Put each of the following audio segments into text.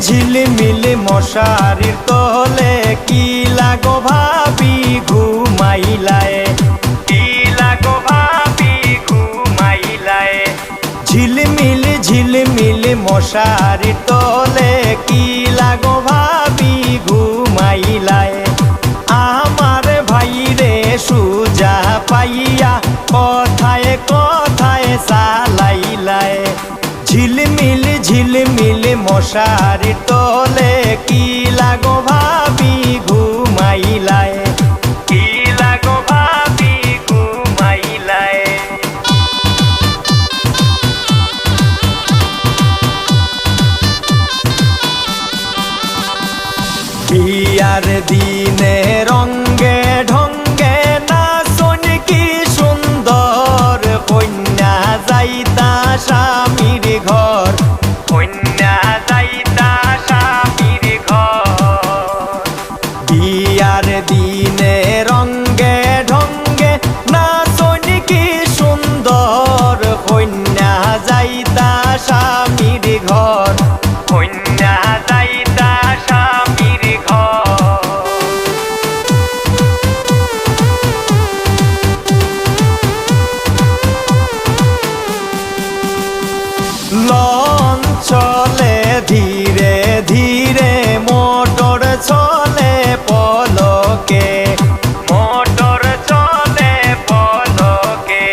ঝিলমিল মশারির তলে কি লাগো ভাবি ঘুমাইলায়, কি লাগো ভাবি ঘুমাইলায়। ঝিলমিল মশারির তলে কি লাগো ভাবি ঘুমাইলায়। আমার ভাইরে সুজা পাইয়া কথায় কথায় চালাইলায়। ঝিলমিল মশারির তলে কি লাগো ভাবি ঘুমাইলায়, কি লাগো ভাবি ঘুমাইলায়। বিয়ার দিনে রঙ্গে ঢঙ্গে নাচন কি সুন্দর, কন্যা যাইতা স্বামীর ঘর, কন্যা যাইতা স্বামীর ঘর। বিয়ার দিনে রঙ্গে ঢঙ্গে নাচন কি সুন্দর, কন্যা যাইতা স্বামীর ঘর, কন্যা যাইতা স্বামীর ঘর। লন চলে ধীরে ধীরে মোটর চলে পলকে, মোটর চলে পলকে।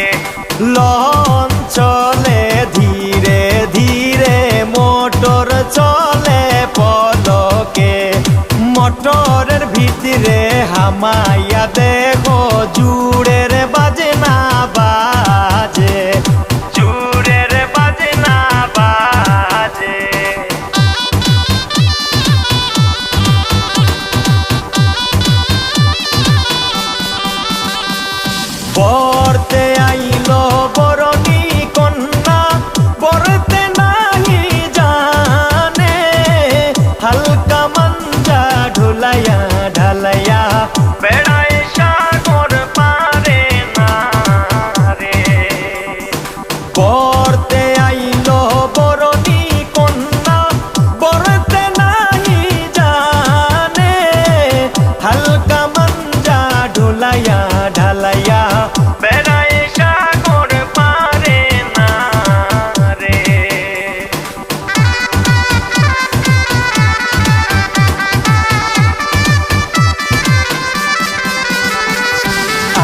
লন চলে ধীরে ধীরে মোটর চলে পলকে। মোটরের ভিতরে হামাইয়া দেখো জুড়ের বাজনা বাজে, জুড়ের বাজনা বাজে। পড়তে আইলো বরণী কন্যা, পড়তে নাহি জানে, হালকা মঞ্জা ঢুলাইয়া ঢালাইয়া বেড়ায় সাগর পারে না রে। পড়তে আইলো বরণী কন্যা, পড়তে নাহি জানে, হালকা মঞ্জা ঢুলাইয়া ঢালাইয়া বেড়ায় সাগর পারে না রে।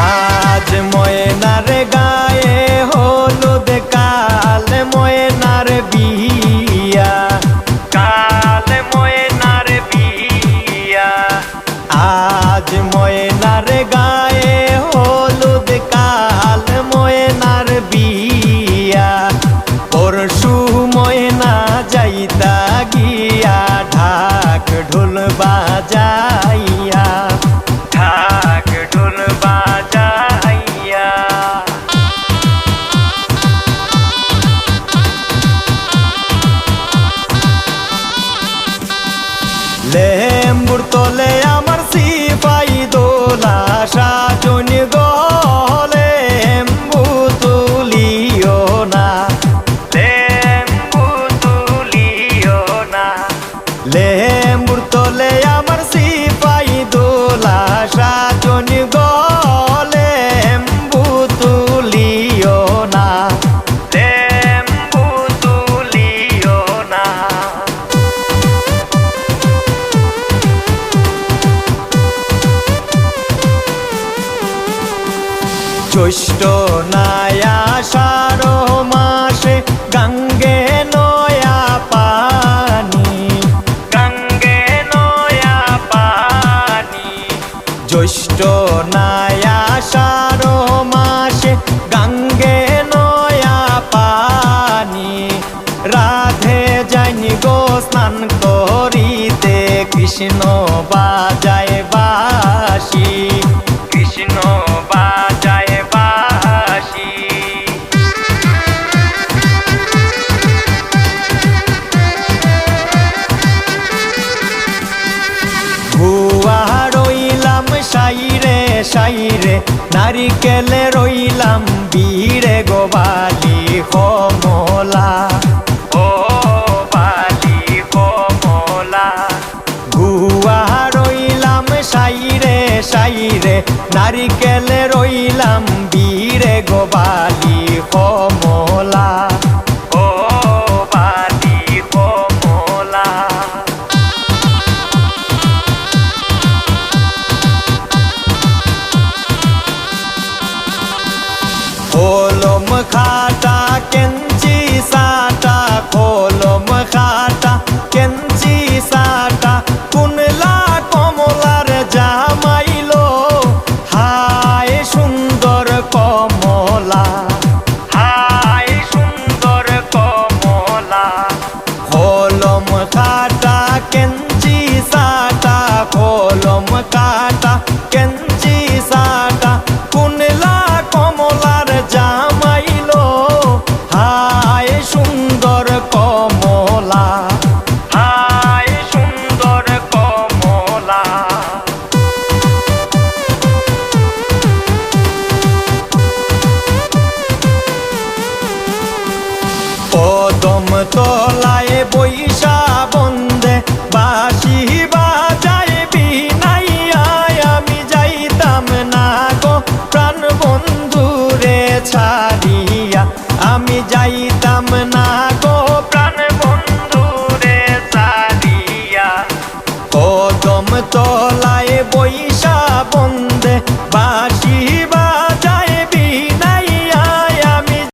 আজ ময়নার গায়ে হলুদ, কাল ময়নার বিয়া, কাল ময়নার বিয়া। আজ ময়নার গায়ে হলুদ, কাল ময়নার বিয়া। পরশু ময়না যাইতা গিয়া ঢাক ঢোল বাজাইয়া, ঢাক ঢোল বাজাইয়া। লেম্বুর তলে আমার সিপাই দোলা সাজন গলে, লেম্বু তুলিও না, লেম্বু তুলিও না। লেম্বুর তলে আমার সিপাই দোলা সাজন গলে, লেম্বু তুলিও না, লেম্বু তুলিও না। জ্যৈষ্ঠ নায়া আষাঢ় মাসে গঙ্গে নয়া পানি, গঙ্গে নয়া পানি। জ্যৈষ্ঠ নায়া আষাঢ় মাসে গঙ্গে নয়া পানি। রাধে যাইনি গো স্নান করিতে, কৃষ্ণ বাজায় বাঁশি, কৃষ্ণ বাজায় বাঁশি। ভুয়া রইলাম সাইরে সাইরে, নারিকেলে রইলাম বীরে গোবালি কমলা, ও বালি কমলা। সাইরে নারিকেলে রইলাম বীরে গোবালি কমলা।